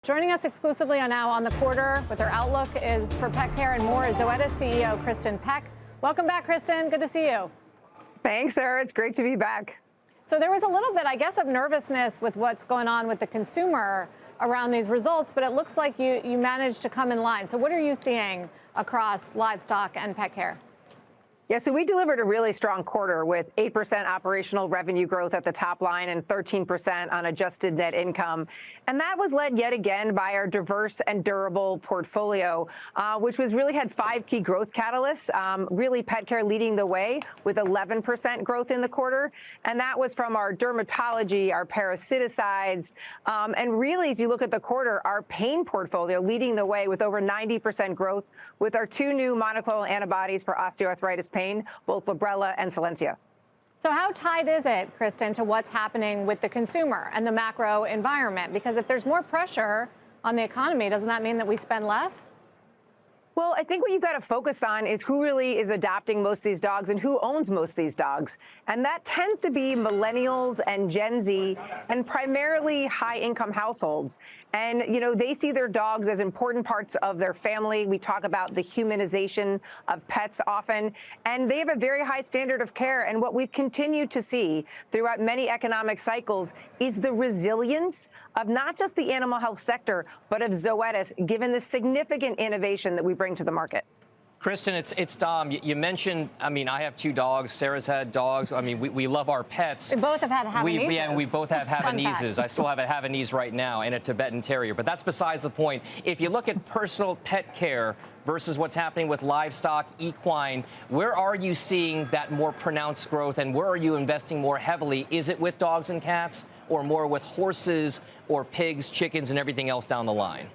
Joining us exclusively now on the quarter with her outlook is for pet care and more is Zoetis CEO Kristin Peck. Welcome back, Kristin. Good to see you. Thanks, Sarah. It's great to be back. So there was a little bit, I guess, of nervousness with what's going on with the consumer around these results, but it looks like you managed to come in line. So what are you seeing across livestock and pet care? Yeah, so we delivered a really strong quarter with 8% operational revenue growth at the top line and 13% on adjusted net income. And that was led yet again by our diverse and durable portfolio, which really had 5 key growth catalysts, really pet care leading the way with 11% growth in the quarter. And that was from our dermatology, our parasiticides, and really, as you look at the quarter, our pain portfolio leading the way with over 90% growth with our 2 new monoclonal antibodies for osteoarthritis pain, both Librela and Solensia. So how tied is it, Kristin, to what's happening with the consumer and the macro environment? Because if there's more pressure on the economy, doesn't that mean that we spend less? Well, I think what you've got to focus on is who really is adopting most of these dogs and who owns most of these dogs. And that tends to be millennials and Gen Z and primarily high-income households. And, you know, they see their dogs as important parts of their family. We talk about the humanization of pets often, and they have a very high standard of care. And what we've continued to see throughout many economic cycles is the resilience of not just the animal health sector, but of Zoetis, given the significant innovation that we bring to the market. Kristin, it's Dom. You mentioned, I mean, I have 2 dogs. Sarah's had dogs. I mean, we love our pets. We both have had Havaneses. Yeah, and we both have Havaneses. I still have a Havanese right now and a Tibetan Terrier. But that's besides the point. If you look at personal pet care versus what's happening with livestock, equine, where are you seeing that more pronounced growth, and where are you investing more heavily? Is it with dogs and cats, or more with horses or pigs, chickens, and everything else down the line?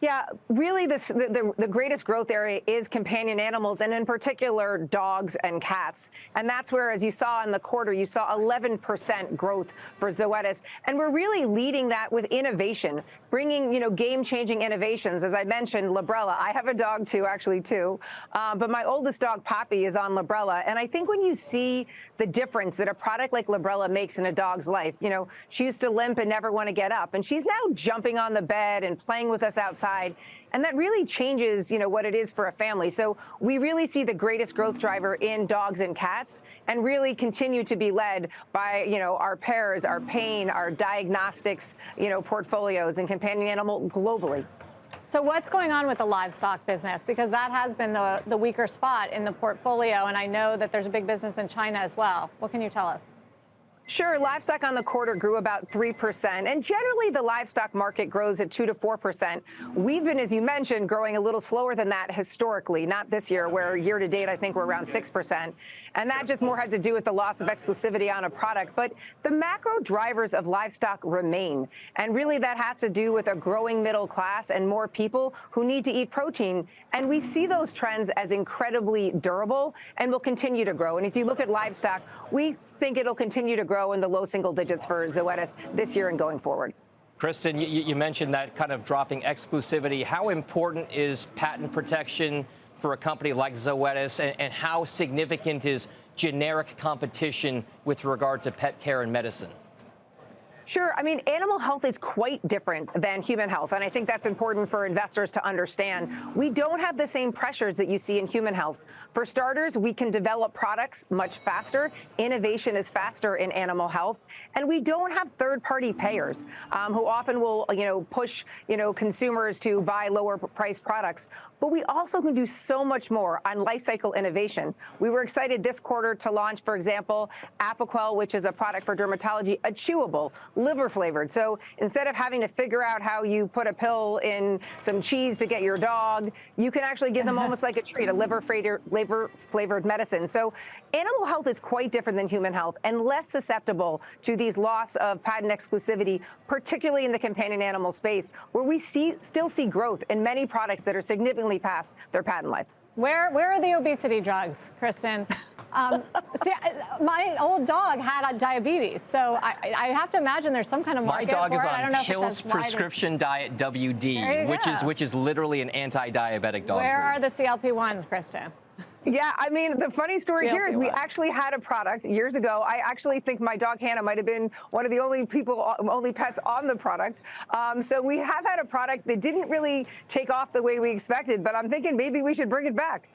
Yeah, really the greatest growth area is companion animals, and in particular dogs and cats. And that's where, as you saw in the quarter, you saw 11% growth for Zoetis. And we're really leading that with innovation, bringing, you know, game-changing innovations. As I mentioned, Librela. I have a dog too, actually two. But my oldest dog, Poppy, is on Librela. And I think when you see the difference that a product like Librela makes in a dog's life, you know, she used to limp and never want to get up. And she's now jumping on the bed and playing with us outside. And that really changes, you know, what it is for a family. So we really see the greatest growth driver in dogs and cats, and really continue to be led by, you know, our pairs, our pain, our diagnostics, you know, portfolios and companion animal globally. So what's going on with the livestock business? Because that has been the weaker spot in the portfolio, and I know that there's a big business in China as well. What can you tell us? Sure. Livestock on the quarter grew about 3%. And generally, the livestock market grows at 2 to 4%. We've been, as you mentioned, growing a little slower than that historically, not this year, where year to date, I think we're around 6%. And that just more had to do with the loss of exclusivity on a product. But the macro drivers of livestock remain. And really, that has to do with a growing middle class and more people who need to eat protein. And we see those trends as incredibly durable and will continue to grow. And as you look at livestock, we think it'll continue to grow in the low single digits for Zoetis this year and going forward. Kristin, you mentioned that kind of dropping exclusivity. How important is patent protection for a company like Zoetis, and how significant is generic competition with regard to pet care and medicine? Sure. I mean, animal health is quite different than human health, and I think that's important for investors to understand. We don't have the same pressures that you see in human health. For starters, we can develop products much faster. Innovation is faster in animal health, and we don't have third-party payers who often will, you know, push, you know, consumers to buy lower-priced products. But we also can do so much more on life cycle innovation. We were excited this quarter to launch, for example, Apoquel, which is a product for dermatology, a chewable, liver flavored. So instead of having to figure out how you put a pill in some cheese to get your dog, you can actually give them almost like a treat, a liver flavored medicine. So animal health is quite different than human health and less susceptible to these loss of patent exclusivity, particularly in the companion animal space, where we still see growth in many products that are significantly past their patent life. Where are the obesity drugs, Kristin? See, my old dog had diabetes, so I have to imagine there's some kind of market for it. My dog is I don't know on if it's Hill's prescription diet WD, which is literally an anti-diabetic dog Where food. are the CLP-1s, Kristin? Yeah, I mean, the funny story here is we GLP-1. actually had a product years ago. I actually think my dog Hannah might have been one of the only pets on the product. So we have had a product that didn't really take off the way we expected, but I'm thinking maybe we should bring it back.